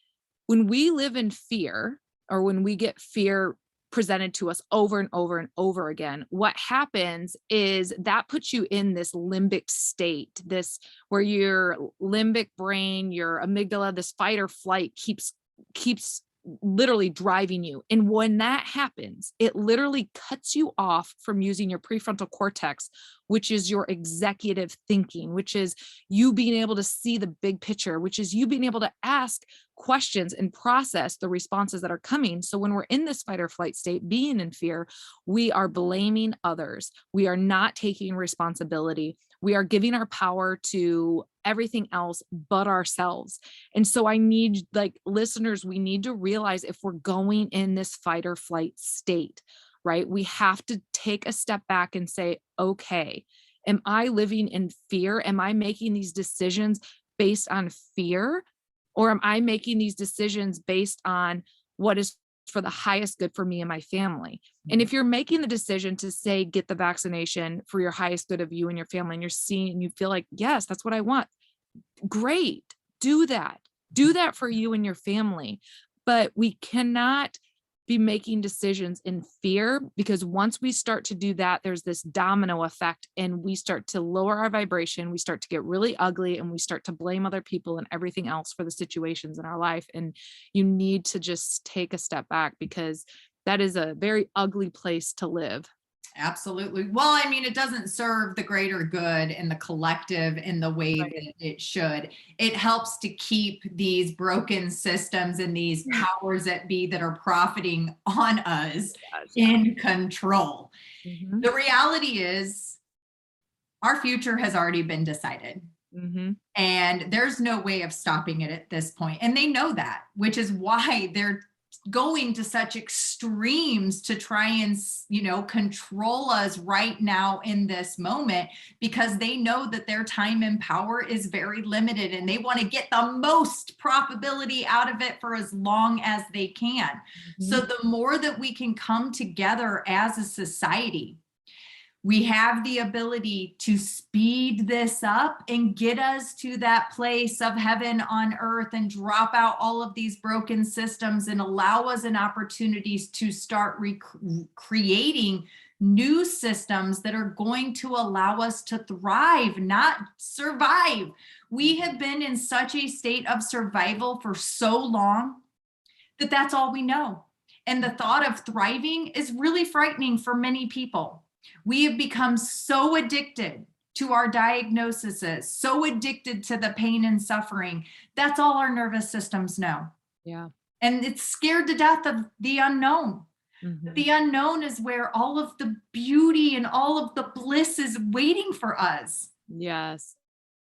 when we live in fear or when we get fear presented to us over and over and over again, what happens is that puts you in this limbic state, this where your limbic brain, your amygdala, this fight or flight keeps literally driving you. And when that happens, it literally cuts you off from using your prefrontal cortex, which is your executive thinking, which is you being able to see the big picture, which is you being able to ask questions and process the responses that are coming. So when we're in this fight or flight state, being in fear, we are blaming others. We are not taking responsibility. We are giving our power to everything else but ourselves. And so I need, like, listeners, we need to realize if we're going in this fight or flight state, right? We have to take a step back and say, okay, am I living in fear? Am I making these decisions based on fear? Or am I making these decisions based on what is for the highest good for me and my family? And if you're making the decision to say, get the vaccination for your highest good of you and your family, and you're seeing and you feel like, yes, that's what I want, great. Do that. Do that for you and your family. But we cannot be making decisions in fear, because once we start to do that, there's this domino effect and we start to lower our vibration. We start to get really ugly and we start to blame other people and everything else for the situations in our life. And you need to just take a step back, because that is a very ugly place to live. Absolutely. Well, I mean, it doesn't serve the greater good and the collective in the way Right. that it should. It helps to keep these broken systems and these powers that be that are profiting on us Yes, yeah. in control. Hmm. The reality is, our future has already been decided. Hmm. And there's no way of stopping it at this point. And they know that, which is why they're going to such extremes to try and, control us right now in this moment, because they know that their time and power is very limited and they want to get the most profitability out of it for as long as they can. So Hmm. the more that we can come together as a society, we have the ability to speed this up and get us to that place of heaven on earth and drop out all of these broken systems and allow us an opportunities to start creating new systems that are going to allow us to thrive, not survive. We have been in such a state of survival for so long that that's all we know. And the thought of thriving is really frightening for many people. We have become so addicted to our diagnoses, so addicted to the pain and suffering. That's all our nervous systems know. Yeah. And it's scared to death of the unknown. But Hmm. the unknown is where all of the beauty and all of the bliss is waiting for us. Yes.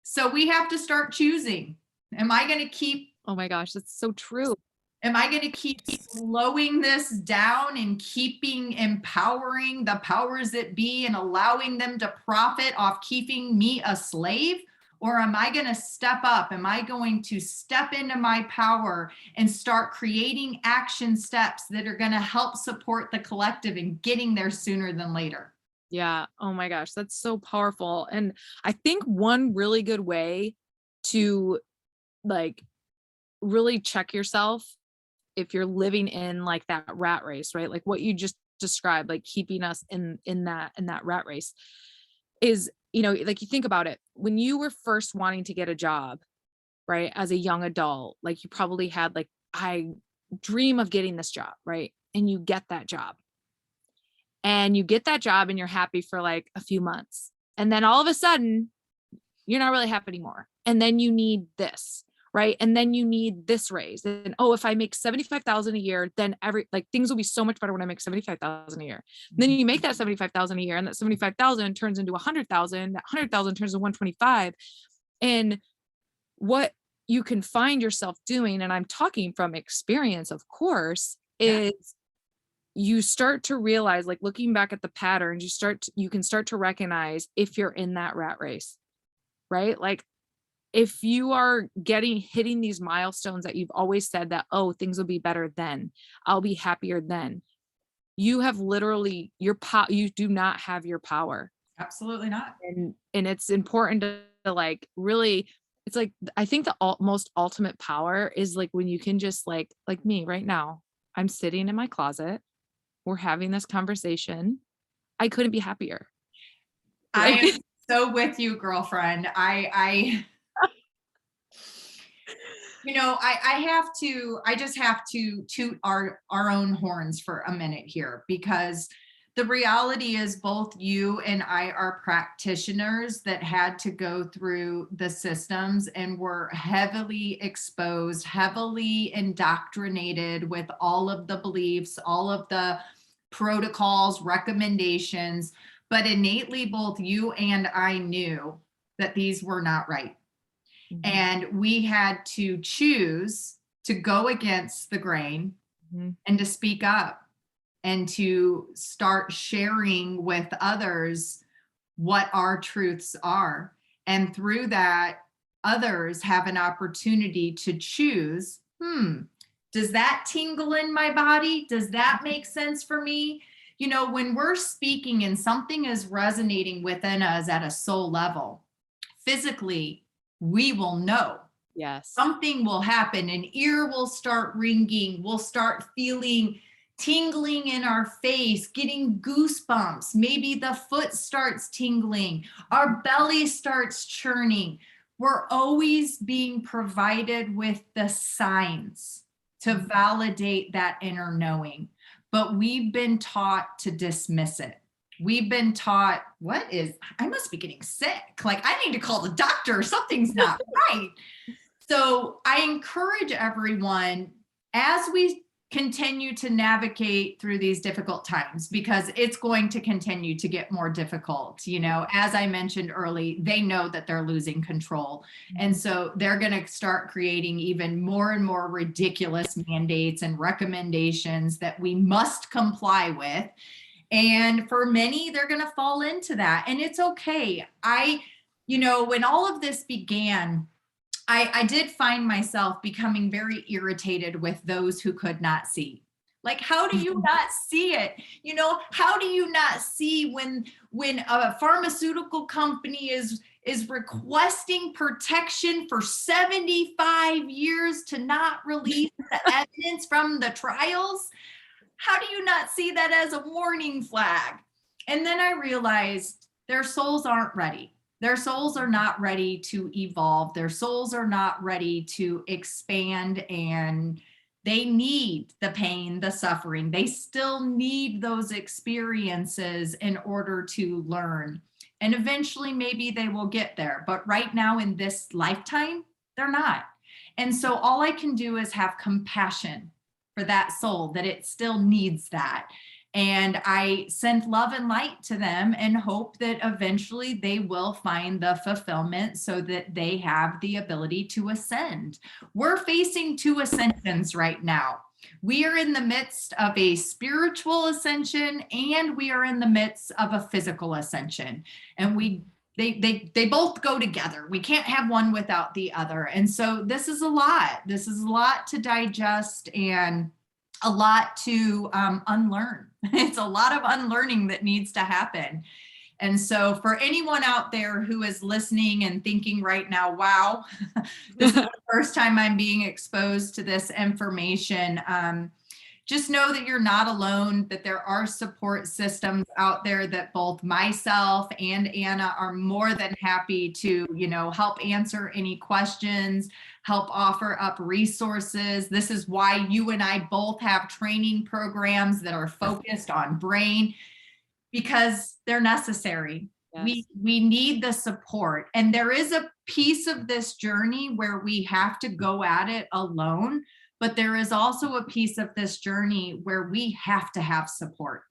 So we have to start choosing. Am I going to keep Oh my gosh, that's so true. Am I going to keep slowing this down and keeping empowering the powers that be and allowing them to profit off keeping me a slave? Or am I going to step up? Am I going to step into my power and start creating action steps that are going to help support the collective and getting there sooner than later? Yeah. Oh my gosh, that's so powerful. And I think one really good way to like really check yourself if you're living in like that rat race, right? Like what you just described, like keeping us in that rat race is, like you think about it, when you were first wanting to get a job, right? As a young adult, like you probably had like, I dream of getting this job, right? And you get that job. And you get that job and you're happy for like a few months. And then all of a sudden, you're not really happy anymore. And then you need this, right? And then you need this raise. And oh, if I make 75,000 a year, then things will be so much better when I make 75,000 a year. Then you make that 75,000 a year and that 75,000 turns into 100,000, that 100,000 turns to 125. And what you can find yourself doing, and I'm talking from experience, of course, Yeah. is you start to realize, like looking back at the patterns, you can start to recognize if you're in that rat race, right? Like if you are hitting these milestones that you've always said that, oh, things will be better then, I'll be happier then. You have literally you do not have your power. Absolutely not. And it's important to like really, it's like, I think the most ultimate power is like when you can just like me right now, I'm sitting in my closet. We're having this conversation. I couldn't be happier. I Like, am so with you, girlfriend. I just have to toot our own horns for a minute here, because the reality is both you and I are practitioners that had to go through the systems and were heavily exposed, heavily indoctrinated with all of the beliefs, all of the protocols, recommendations, but innately both you and I knew that these were not right. mhm, And we had to choose to go against the grain mhm, and to speak up and to start sharing with others what our truths are. And through that, others have an opportunity to choose, does that tingle in my body? Does that make sense for me? When we're speaking and something is resonating within us at a soul level, physically, we will know. yes. Something will happen, an ear will start ringing, we'll start feeling tingling in our face, getting goosebumps. Maybe the foot starts tingling, our belly starts churning. We're always being provided with the signs to validate that inner knowing, but we've been taught to dismiss it. We've been taught, I must be getting sick. Like, I need to call the doctor. Something's not right. So I encourage everyone, as we continue to navigate through these difficult times, because it's going to continue to get more difficult. As I mentioned early, they know that they're losing control. And so they're going to start creating even more and more ridiculous mandates and recommendations that we must comply with. And for many, they're going to fall into that. And it's okay. When all of this began, I did find myself becoming very irritated with those who could not see. Like, how do you not see it? How do you not see when a pharmaceutical company is requesting protection for 75 years to not release the evidence from the trials? How do you not see that as a warning flag? And then I realized their souls aren't ready. Their souls are not ready to evolve. Their souls are not ready to expand, and they need the pain, the suffering. They still need those experiences in order to learn. And eventually, maybe they will get there. But right now, in this lifetime, they're not. And so all I can do is have compassion for that soul, that it still needs that. And I send love and light to them and hope that eventually they will find the fulfillment so that they have the ability to ascend. We're facing two ascensions right now. We are in the midst of a spiritual ascension and we are in the midst of a physical ascension. And they both go together. We can't have one without the other. And so this is a lot. This is a lot to digest and a lot to unlearn. It's a lot of unlearning that needs to happen. And so for anyone out there who is listening and thinking right now, wow, this is the first time I'm being exposed to this information, just know that you're not alone, that there are support systems out there that both myself and Anna are more than happy to, help answer any questions, help offer up resources. This is why you and I both have training programs that are focused on brain, because they're necessary. Yes. We need the support. And there is a piece of this journey where we have to go at it alone, but there is also a piece of this journey where we have to have support.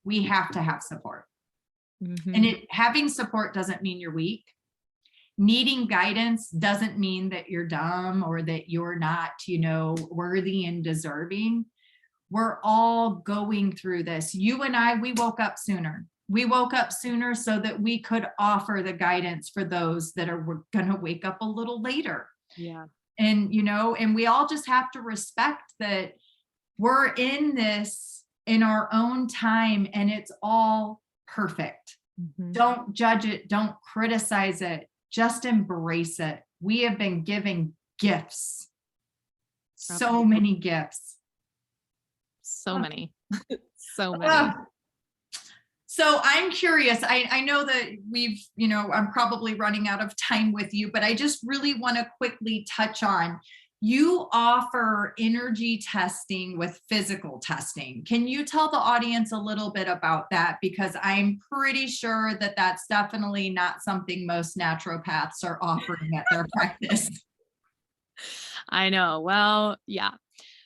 We have to have support. Mm-hmm. And having support doesn't mean you're weak. Needing guidance doesn't mean that you're dumb or that you're not, worthy and deserving. We're all going through this. You and I, we woke up sooner. We woke up sooner so that we could offer the guidance for those that are going to wake up a little later. Yeah. And, and we all just have to respect that we're in this in our own time and it's all perfect. Mm-hmm. Don't judge it. Don't criticize it. Just embrace it. We have been given gifts. So many gifts. So many. So many. So I'm curious. I know that I'm probably running out of time with you, but I just really want to quickly touch on, you offer energy testing with physical testing. Can you tell the audience a little bit about that? Because I'm pretty sure that that's definitely not something most naturopaths are offering at their practice. I know. Well, yeah.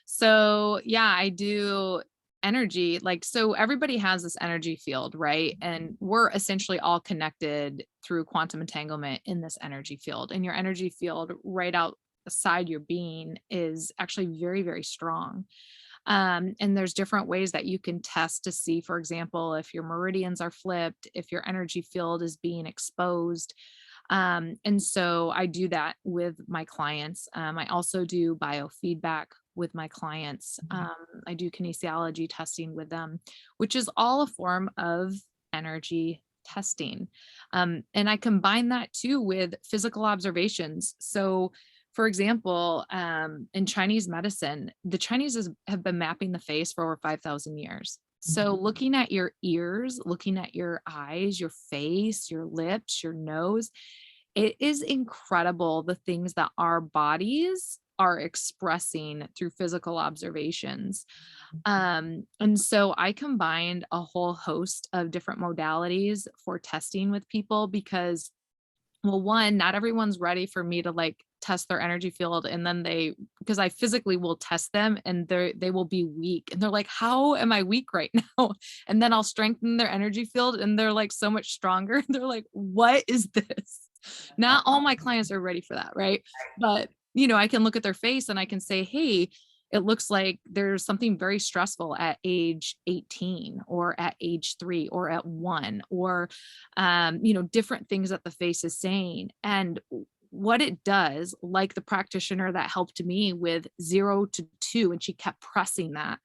So yeah, I do energy. So everybody has this energy field, right? And we're essentially all connected through quantum entanglement in this energy field. And your energy field right outside your being is actually very, very strong. And there's different ways that you can test to see, for example, if your meridians are flipped, if your energy field is being exposed. And so I do that with my clients. I also do biofeedback with my clients. I do kinesiology testing with them, which is all a form of energy testing. And I combine that too with physical observations. So for example, in Chinese medicine, the Chinese have been mapping the face for over 5,000 years. So looking at your ears, looking at your eyes, your face, your lips, your nose, it is incredible the things that our bodies are expressing through physical observations. And so I combined a whole host of different modalities for testing with people because, well, one, not everyone's ready for me to test their energy field. And then because I physically will test them and they will be weak. And they're like, how am I weak right now? And then I'll strengthen their energy field and they're so much stronger. They're like, what is this? Not all my clients are ready for that. Right. But, I can look at their face and I can say, hey, it looks like there's something very stressful at age 18 or at age 3 or at 1 or, different things that the face is saying. And what it does, like the practitioner that helped me with 0 to 2, and she kept pressing that,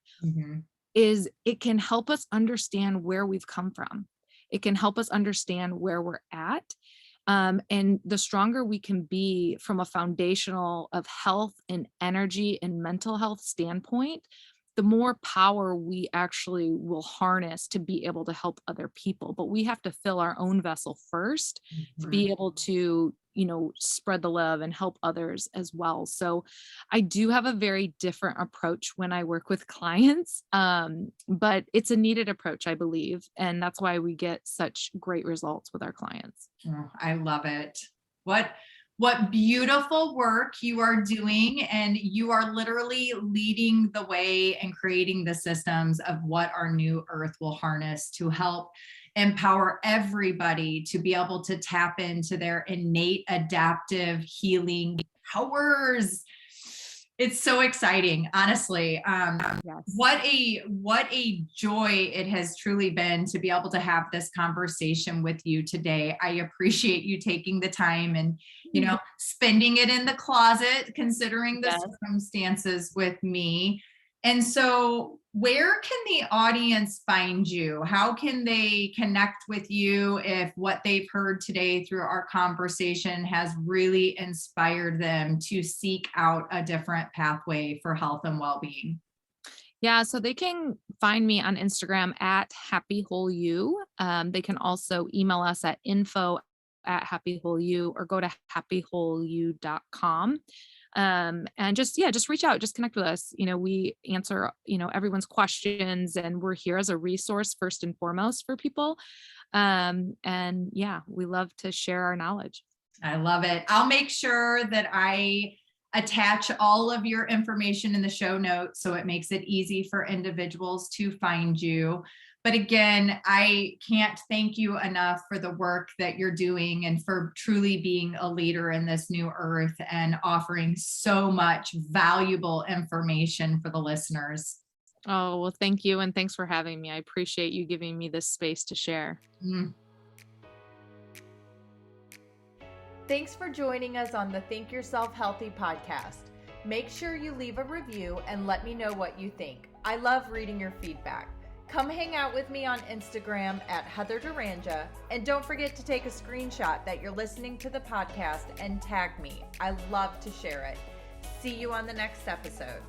is it can help us understand where we've come from. It can help us understand where we're at. And the stronger we can be from a foundational of health and energy and mental health standpoint, the more power we actually will harness to be able to help other people. But we have to fill our own vessel first to be able to, spread the love and help others as well. So I do have a very different approach when I work with clients, but it's a needed approach, I believe. And that's why we get such great results with our clients. Oh, I love it. What What beautiful work you are doing, and you are literally leading the way and creating the systems of what our new earth will harness to help empower everybody to be able to tap into their innate adaptive healing powers. It's so exciting, honestly. Yes. What a joy it has truly been to be able to have this conversation with you today. I appreciate you taking the time and, spending it in the closet, considering the Yes. circumstances with me. And so, where can the audience find you? How can they connect with you if what they've heard today through our conversation has really inspired them to seek out a different pathway for health and well-being? Yeah, so they can find me on Instagram at happywholeyou. They can also email us at info@happywholeyou or go to happywholeyou.com. And just reach out, just connect with us. We answer, everyone's questions, and we're here as a resource first and foremost for people. And yeah, we love to share our knowledge. I love it. I'll make sure that I attach all of your information in the show notes so it makes it easy for individuals to find you. But again, I can't thank you enough for the work that you're doing and for truly being a leader in this new earth and offering so much valuable information for the listeners. Oh, well, thank you. And thanks for having me. I appreciate you giving me this space to share. Thanks for joining us on the Think Yourself Healthy podcast. Make sure you leave a review and let me know what you think. I love reading your feedback. Come hang out with me on Instagram at Heather Duranja, and don't forget to take a screenshot that you're listening to the podcast and tag me. I love to share it. See you on the next episode.